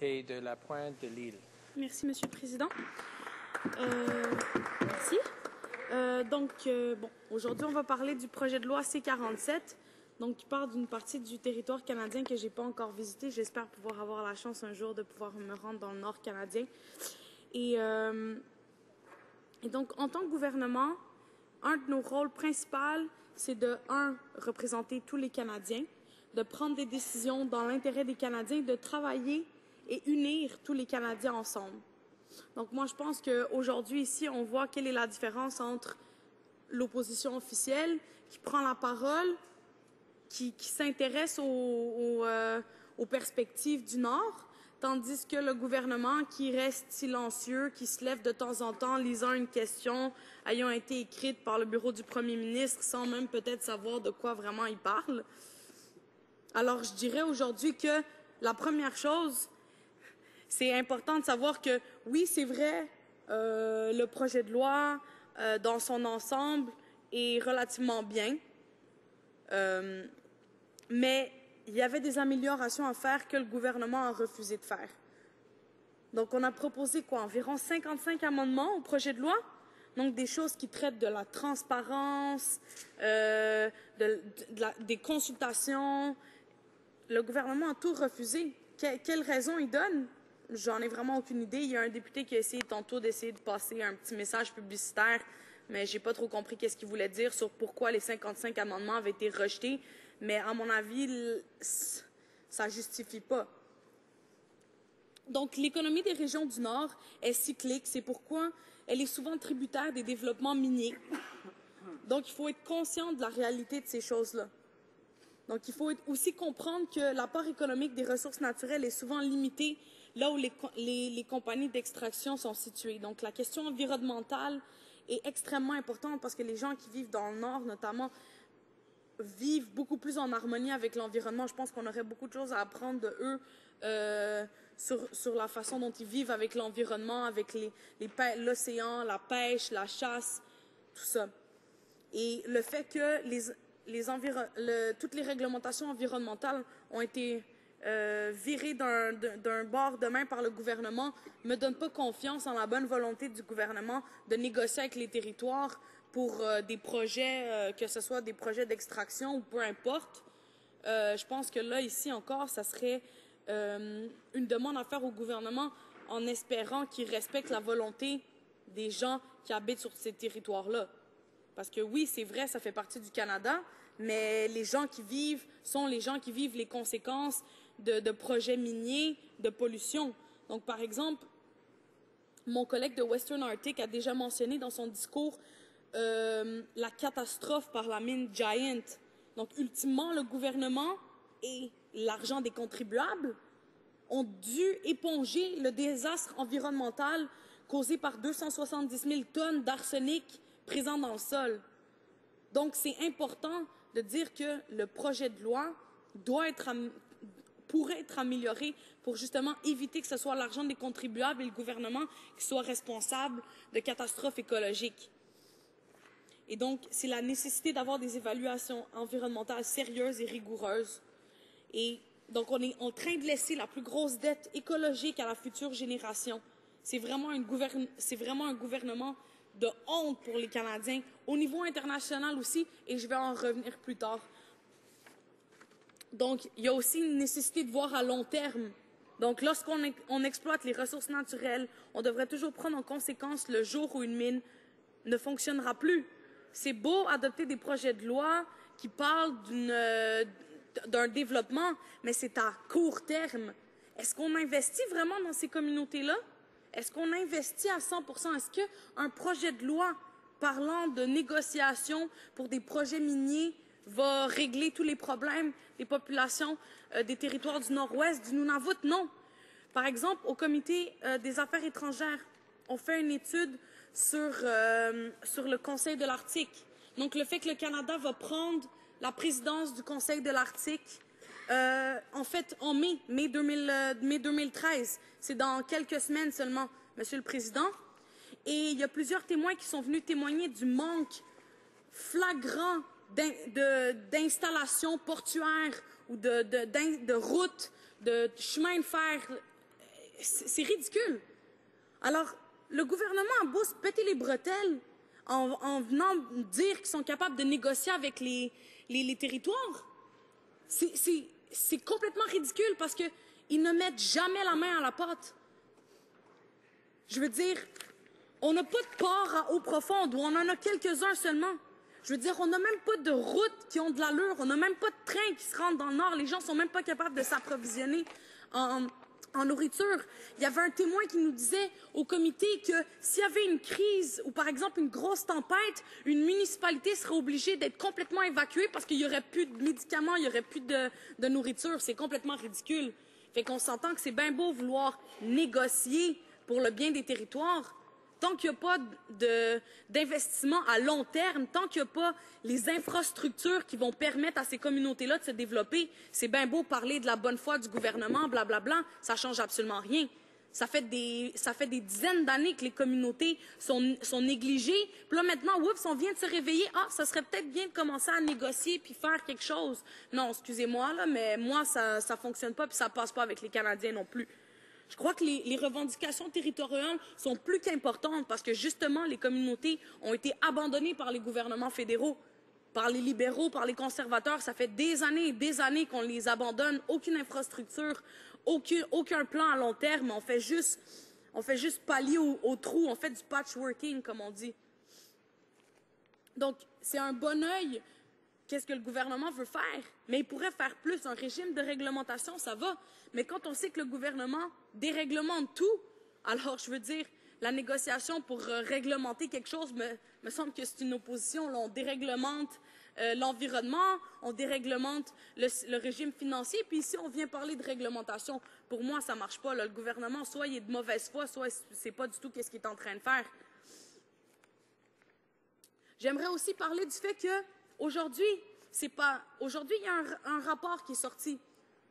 député de la Pointe de l'Île. Merci, Monsieur le Président. Merci. Bon, aujourd'hui, on va parler du projet de loi C-47, donc qui part d'une partie du territoire canadien que je n'ai pas encore visité. J'espère pouvoir avoir la chance un jour de pouvoir me rendre dans le nord canadien. Et donc, en tant que gouvernement, un de nos rôles principaux, c'est de, représenter tous les Canadiens, de prendre des décisions dans l'intérêt des Canadiens, de travailler et unir tous les Canadiens ensemble. Donc moi, je pense qu'aujourd'hui, ici, on voit quelle est la différence entre l'opposition officielle qui prend la parole, qui s'intéresse aux perspectives du Nord, tandis que le gouvernement qui reste silencieux, qui se lève de temps en temps, lisant une question ayant été écrite par le bureau du premier ministre sans même peut-être savoir de quoi vraiment il parle. Alors, je dirais aujourd'hui que la première chose, c'est important de savoir que, oui, c'est vrai, le projet de loi, dans son ensemble, est relativement bien, mais il y avait des améliorations à faire que le gouvernement a refusé de faire. Donc, on a proposé quoi? Environ 55 amendements au projet de loi. Donc, des choses qui traitent de la transparence, des consultations. Le gouvernement a tout refusé. Quelle raison il donne? J'en ai vraiment aucune idée. Il y a un député qui a essayé tantôt d'essayer de passer un petit message publicitaire, mais j'ai pas trop compris qu'est-ce qu'il voulait dire sur pourquoi les 55 amendements avaient été rejetés. Mais à mon avis, ça justifie pas. Donc, l'économie des régions du Nord est cyclique. C'est pourquoi elle est souvent tributaire des développements miniers. Donc, il faut être conscient de la réalité de ces choses-là. Donc, il faut aussi comprendre que la part économique des ressources naturelles est souvent limitée là où les compagnies d'extraction sont situées. Donc, la question environnementale est extrêmement importante parce que les gens qui vivent dans le Nord, notamment, vivent beaucoup plus en harmonie avec l'environnement. Je pense qu'on aurait beaucoup de choses à apprendre de eux sur la façon dont ils vivent avec l'environnement, avec l'océan, la pêche, la chasse, tout ça. Et le fait que toutes les réglementations environnementales ont été virées d'un bord de main par le gouvernement me donne pas confiance en la bonne volonté du gouvernement de négocier avec les territoires pour des projets, que ce soit des projets d'extraction ou peu importe. Je pense que là, ici encore, ça serait une demande à faire au gouvernement en espérant qu'il respecte la volonté des gens qui habitent sur ces territoires-là. Parce que oui, c'est vrai, ça fait partie du Canada, mais les gens qui vivent sont les gens qui vivent les conséquences de projets miniers, de pollution. Donc, par exemple, mon collègue de Western Arctic a déjà mentionné dans son discours la catastrophe par la mine Giant. Donc, ultimement, le gouvernement et l'argent des contribuables ont dû éponger le désastre environnemental causé par 270 000 tonnes d'arsenic présent dans le sol. Donc, c'est important de dire que le projet de loi pourrait être amélioré pour justement éviter que ce soit l'argent des contribuables et le gouvernement qui soient responsables de catastrophes écologiques. Et donc, c'est la nécessité d'avoir des évaluations environnementales sérieuses et rigoureuses. Et donc, on est en train de laisser la plus grosse dette écologique à la future génération. C'est vraiment un gouvernement de honte pour les Canadiens, au niveau international aussi, et je vais en revenir plus tard. Donc, il y a aussi une nécessité de voir à long terme. Donc, lorsqu'on exploite les ressources naturelles, on devrait toujours prendre en conséquence le jour où une mine ne fonctionnera plus. C'est beau adopter des projets de loi qui parlent d'un développement, mais c'est à court terme. Est-ce qu'on investit vraiment dans ces communautés-là? Est-ce qu'on investit à 100%? Est-ce qu'un projet de loi parlant de négociation pour des projets miniers va régler tous les problèmes des populations des territoires du Nord-Ouest, du Nunavut? Non. Par exemple, au Comité des affaires étrangères, on fait une étude sur le Conseil de l'Arctique. Donc, le fait que le Canada va prendre la présidence du Conseil de l'Arctique, en fait, en mai 2013. C'est dans quelques semaines seulement, Monsieur le Président. Et il y a plusieurs témoins qui sont venus témoigner du manque flagrant d'installations portuaires ou de routes, de chemins de fer c'est ridicule. Alors, le gouvernement a beau se péter les bretelles en venant dire qu'ils sont capables de négocier avec les territoires. C'est complètement ridicule parce qu'ils ne mettent jamais la main à la pâte. Je veux dire, on n'a pas de port à eau profonde, ou on en a quelques-uns seulement. Je veux dire, on n'a même pas de routes qui ont de l'allure, on n'a même pas de trains qui se rendent dans le nord, les gens sont même pas capables de s'approvisionner en nourriture. Il y avait un témoin qui nous disait au comité que s'il y avait une crise ou par exemple une grosse tempête, une municipalité serait obligée d'être complètement évacuée parce qu'il n'y aurait plus de médicaments, il n'y aurait plus de nourriture. C'est complètement ridicule. Fait qu'on s'entend que c'est bien beau vouloir négocier pour le bien des territoires. Tant qu'il n'y a pas d'investissement à long terme, tant qu'il n'y a pas les infrastructures qui vont permettre à ces communautés-là de se développer, c'est bien beau parler de la bonne foi du gouvernement, blablabla, ça ne change absolument rien. Ça fait des dizaines d'années que les communautés sont négligées. Puis là, maintenant, oups, on vient de se réveiller. Ah, ça serait peut-être bien de commencer à négocier puis faire quelque chose. Non, excusez-moi, là, mais moi, ça ne fonctionne pas puis ça ne passe pas avec les Canadiens non plus. Je crois que les revendications territoriales sont plus qu'importantes parce que, justement, les communautés ont été abandonnées par les gouvernements fédéraux, par les libéraux, par les conservateurs. Ça fait des années et des années qu'on les abandonne. Aucune infrastructure, aucun plan à long terme. On fait juste pallier au trou. On fait du patchworking, comme on dit. Donc, c'est un bon œil. Qu'est-ce que le gouvernement veut faire? Mais il pourrait faire plus. Un régime de réglementation, ça va. Mais quand on sait que le gouvernement déréglemente tout, alors, je veux dire, la négociation pour réglementer quelque chose me semble que c'est une opposition. Là, on déréglemente l'environnement, on déréglemente le régime financier, puis ici, on vient parler de réglementation. Pour moi, ça ne marche pas. Là. Le gouvernement, soit il est de mauvaise foi, soit c'est pas du tout ce qu'il est en train de faire. J'aimerais aussi parler du fait que aujourd'hui, il y a un rapport qui est sorti,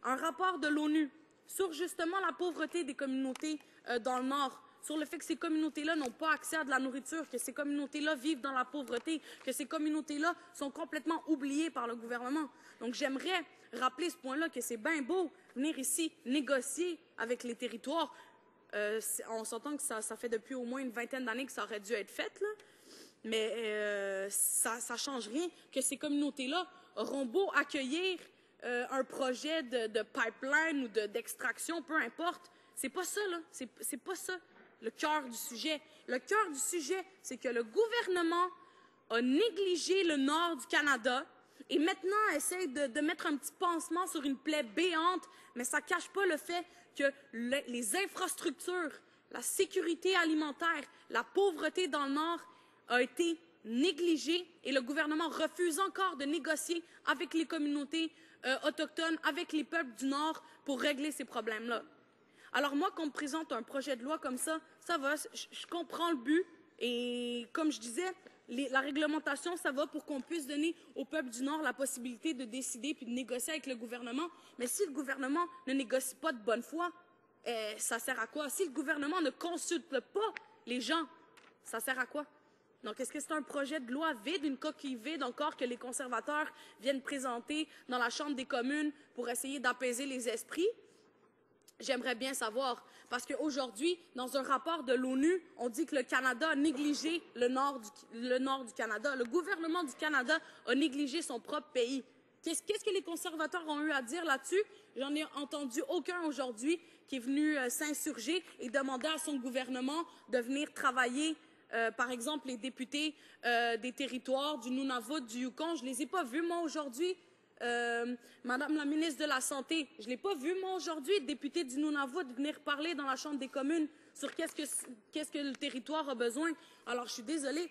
un rapport de l'ONU sur justement la pauvreté des communautés dans le Nord, sur le fait que ces communautés-là n'ont pas accès à de la nourriture, que ces communautés-là vivent dans la pauvreté, que ces communautés-là sont complètement oubliées par le gouvernement. Donc j'aimerais rappeler ce point-là, que c'est bien beau venir ici négocier avec les territoires. On s'entend que ça fait depuis au moins une vingtaine d'années que ça aurait dû être fait, là. Mais ça ne change rien que ces communautés-là auront beau accueillir un projet de pipeline ou d'extraction, peu importe. C'est pas ça, là. C'est pas ça le cœur du sujet. Le cœur du sujet, c'est que le gouvernement a négligé le nord du Canada et maintenant essaie de mettre un petit pansement sur une plaie béante, mais ça ne cache pas le fait que les infrastructures, la sécurité alimentaire, la pauvreté dans le nord a été négligé et le gouvernement refuse encore de négocier avec les communautés autochtones, avec les peuples du Nord pour régler ces problèmes-là. Alors moi, quand on me présente un projet de loi comme ça va, je comprends le but et comme je disais, la réglementation, ça va pour qu'on puisse donner au peuple du Nord la possibilité de décider puis de négocier avec le gouvernement. Mais si le gouvernement ne négocie pas de bonne foi, ça sert à quoi? Si le gouvernement ne consulte pas les gens, ça sert à quoi? Donc, est-ce que c'est un projet de loi vide, une coquille vide encore que les conservateurs viennent présenter dans la Chambre des communes pour essayer d'apaiser les esprits? J'aimerais bien savoir, parce qu'aujourd'hui, dans un rapport de l'ONU, on dit que le Canada a négligé le nord du Canada. Le gouvernement du Canada a négligé son propre pays. Qu'est-ce que les conservateurs ont eu à dire là-dessus? J'en ai entendu aucun aujourd'hui qui est venu s'insurger et demander à son gouvernement de venir travailler. Par exemple, les députés des territoires du Nunavut, du Yukon, je ne les ai pas vus, moi, aujourd'hui. Madame la ministre de la Santé, je ne l'ai pas vue, moi, aujourd'hui, député du Nunavut, venir parler dans la Chambre des communes sur qu'est-ce que le territoire a besoin. Alors, je suis désolée,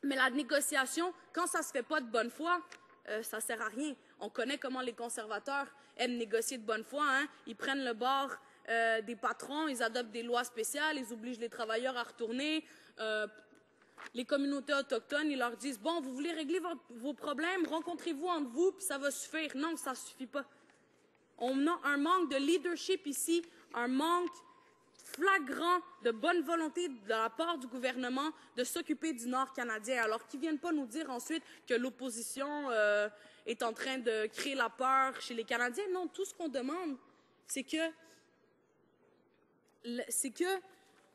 mais la négociation, quand ça ne se fait pas de bonne foi, ça ne sert à rien. On connaît comment les conservateurs aiment négocier de bonne foi. Hein? Ils prennent le bord des patrons, ils adoptent des lois spéciales, ils obligent les travailleurs à retourner. Les communautés autochtones, ils leur disent « Bon, vous voulez régler vos problèmes, rencontrez-vous entre vous, puis ça va suffire. » Non, ça ne suffit pas. On a un manque de leadership ici, un manque flagrant de bonne volonté de la part du gouvernement de s'occuper du Nord canadien. Alors qu'ils ne viennent pas nous dire ensuite que l'opposition est en train de créer la peur chez les Canadiens. Non, tout ce qu'on demande, c'est que c'est que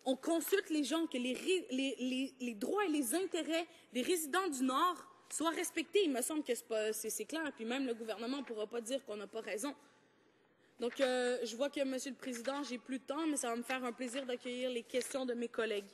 on consulte les gens, que les droits et les intérêts des résidents du Nord soient respectés. Il me semble que c'est clair. Puis même le gouvernement ne pourra pas dire qu'on n'a pas raison. Donc, je vois que, Monsieur le Président, j'ai plus de temps, mais ça va me faire un plaisir d'accueillir les questions de mes collègues.